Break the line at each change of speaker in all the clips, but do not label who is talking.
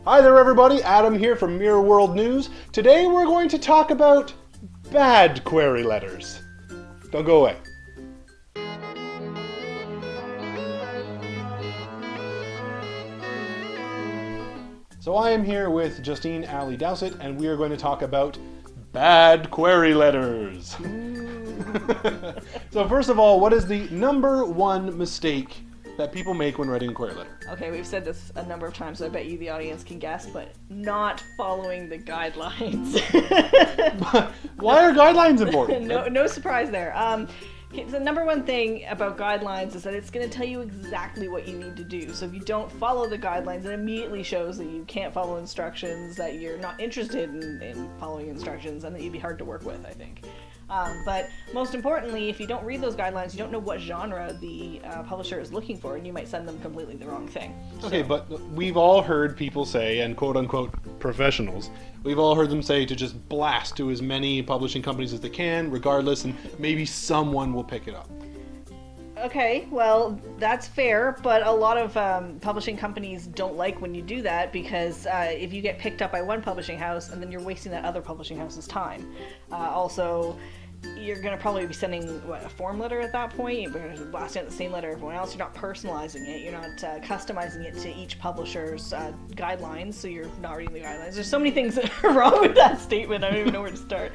Hi there everybody, Adam here from Mirror World News. Today we're going to talk about bad query letters. Don't go away. So I am here with Justine, Dowsett, and we are going to talk about bad query letters. So first of all, what is the number one mistake that people make when writing a query letter?
Okay, we've said this a number of times, so I bet you the audience can guess, but not following the guidelines.
Why are guidelines important?
No surprise there. The number one thing about guidelines is that it's going to tell you exactly what you need to do. So if you don't follow the guidelines, it immediately shows that you can't follow instructions, that you're not interested in following instructions, and that you'd be hard to work with, I think. But most importantly, if you don't read those guidelines, you don't know what genre the publisher is looking for, and you might send them completely the wrong thing.
Okay, but we've all heard people say, and quote-unquote professionals, we've all heard them say to just blast to as many publishing companies as they can, regardless, and maybe someone will pick it up.
Okay, well, that's fair, but a lot of publishing companies don't like when you do that because if you get picked up by one publishing house and then you're wasting that other publishing house's time. Also, you're going to probably be sending, a form letter at that point? You're going to blast out the same letter everyone else. You're not personalizing it. You're not customizing it to each publisher's guidelines, so you're not reading the guidelines. There's so many things that are wrong with that statement. I don't even know where to start.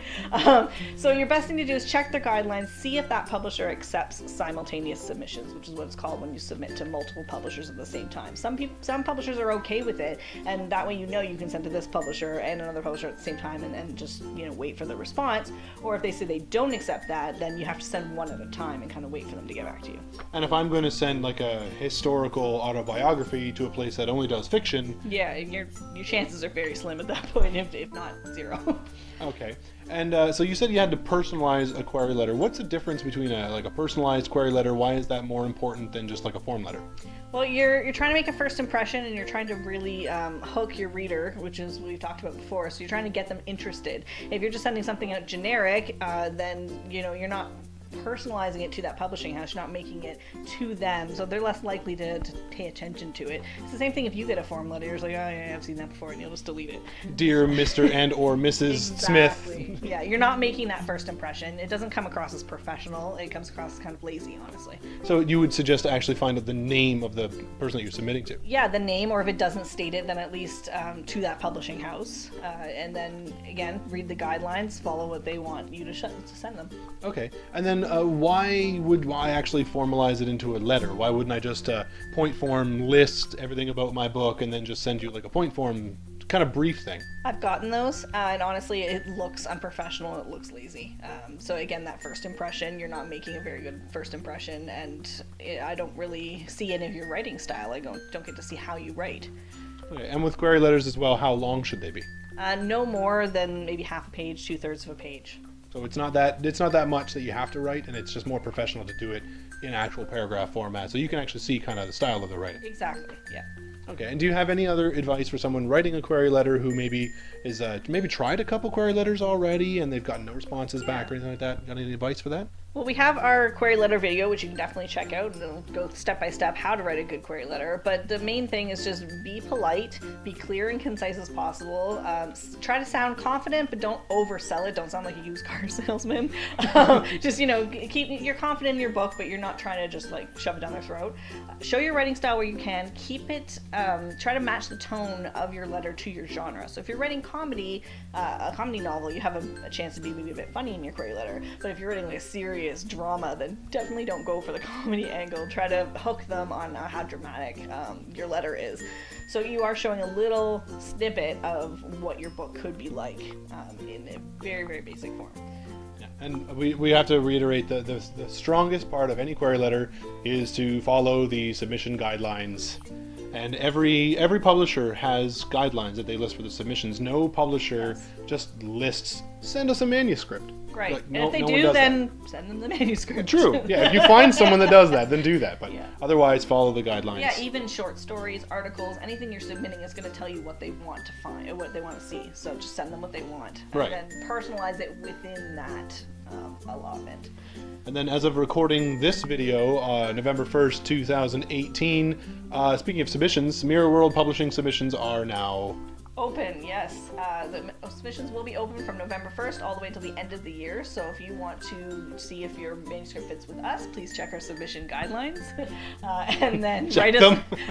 So your best thing to do is check their guidelines, see if that publisher accepts simultaneous submissions, which is what it's called when you submit to multiple publishers at the same time. Some publishers are okay with it, and that way you know you can send to this publisher and another publisher at the same time and just wait for the response. Or if they say they don't accept that, then you have to send one at a time and kind of wait for them to get back to you.
And if I'm going to send like a historical autobiography to a place that only does fiction...
Yeah, your chances are very slim at that point, if not zero.
Okay. And so you said you had to personalize a query letter. What's the difference between a personalized query letter? Why is that more important than just like a form letter?
Well, you're trying to make a first impression, and you're trying to really hook your reader, which is what we've talked about before. So you're trying to get them interested. If you're just sending something out generic, then you're not personalizing it to that publishing house. You're not making it to them, so they're less likely to pay attention to it. It's the same thing if you get a form letter. You're just like, oh yeah, I've seen that before, and you'll just delete it.
Dear Mr. and or Mrs.
Exactly.
Smith.
Yeah, you're not making that first impression. It doesn't come across as professional. It comes across as kind of lazy, honestly.
So you would suggest to actually find out the name of the person that you're submitting to?
Yeah, the name, or if it doesn't state it, then at least to that publishing house. And then, again, read the guidelines, follow what they want you to send them.
Okay. And then why would I actually formalize it into a letter? Why wouldn't I just point form list everything about my book and then just send you like a point form kind of brief thing?
I've gotten those, and honestly, it looks unprofessional. It looks lazy. So again, that first impression, you're not making a very good first impression, and I don't really see any of your writing style. I don't get to see how you write.
Okay. And with query letters as well, how long should they be?
No more than maybe half a page, 2/3 of a page.
So it's not that much that you have to write, and it's just more professional to do it in actual paragraph format, so you can actually see kind of the style of the writing.
Exactly. Yeah.
Okay, and do you have any other advice for someone writing a query letter who maybe is maybe tried a couple query letters already and they've gotten no responses back or anything like that? Got any advice for that?
Well, we have our query letter video, which you can definitely check out, and it'll go step by step how to write a good query letter. But the main thing is just be polite, be clear and concise as possible. Try to sound confident, but don't oversell it. Don't sound like a used car salesman. Just, you're confident in your book, but you're not trying to just like shove it down their throat. Show your writing style where you can. Keep it, try to match the tone of your letter to your genre. So if you're writing comedy, a comedy novel, you have a chance to be maybe a bit funny in your query letter. But if you're writing like a serious drama, then definitely don't go for the comedy angle. Try to hook them on how dramatic your letter is. So you are showing a little snippet of what your book could be like in a very, very basic form.
Yeah. And we have to reiterate the strongest part of any query letter is to follow the submission guidelines. And every publisher has guidelines that they list for the submissions. No publisher just lists, send us a manuscript.
Right.
Like,
And if they do, then send them the manuscript.
True. Yeah. If you find someone that does that, then do that. But
yeah.
Otherwise, follow the guidelines.
Yeah. Even short stories, articles, anything you're submitting is going to tell you what they want to find, what they want to see. So just send them what they want,
Right.
and then personalize it within that allotment.
And then as of recording this video, November 1st, 2018, speaking of submissions, Mirror World Publishing submissions are now
Open, yes. The submissions will be open from November 1st all the way until the end of the year. So if you want to see if your manuscript fits with us, please check our submission guidelines. And then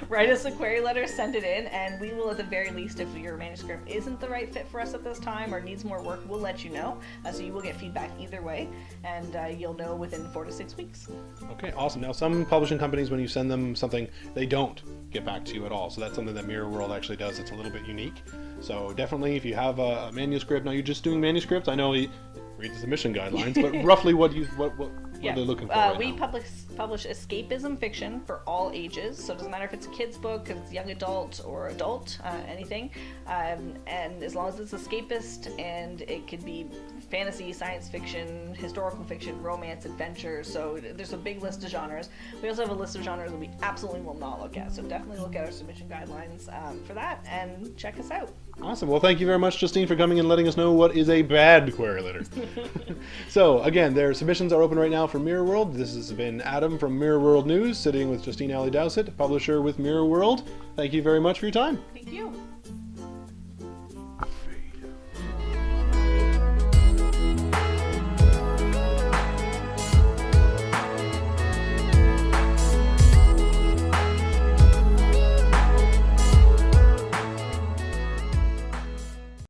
write us a query letter, send it in, and we will, at the very least, if your manuscript isn't the right fit for us at this time or needs more work, we'll let you know. So you will get feedback either way, and you'll know within 4 to 6 weeks.
Okay, awesome. Now, some publishing companies, when you send them something, they don't get back to you at all. So that's something that Mirror World actually does. It's a little bit unique. So definitely, if you have a manuscript, now you're just doing manuscripts. I know you read the submission guidelines, but roughly what are they looking for right
we
now?
publish escapism fiction for all ages, so it doesn't matter if it's a kid's book, if it's young adult or adult, anything. And as long as it's escapist, and it could be fantasy, science fiction, historical fiction, romance, adventure. So there's a big list of genres. We also have a list of genres that we absolutely will not look at. So definitely look at our submission guidelines for that, and check us out.
Awesome. Well, thank you very much, Justine, for coming and letting us know what is a bad query letter. So, again, their submissions are open right now for Mirror World. This has been Adam from Mirror World News, sitting with Justine Dowsett, publisher with Mirror World. Thank you very much for your time.
Thank you.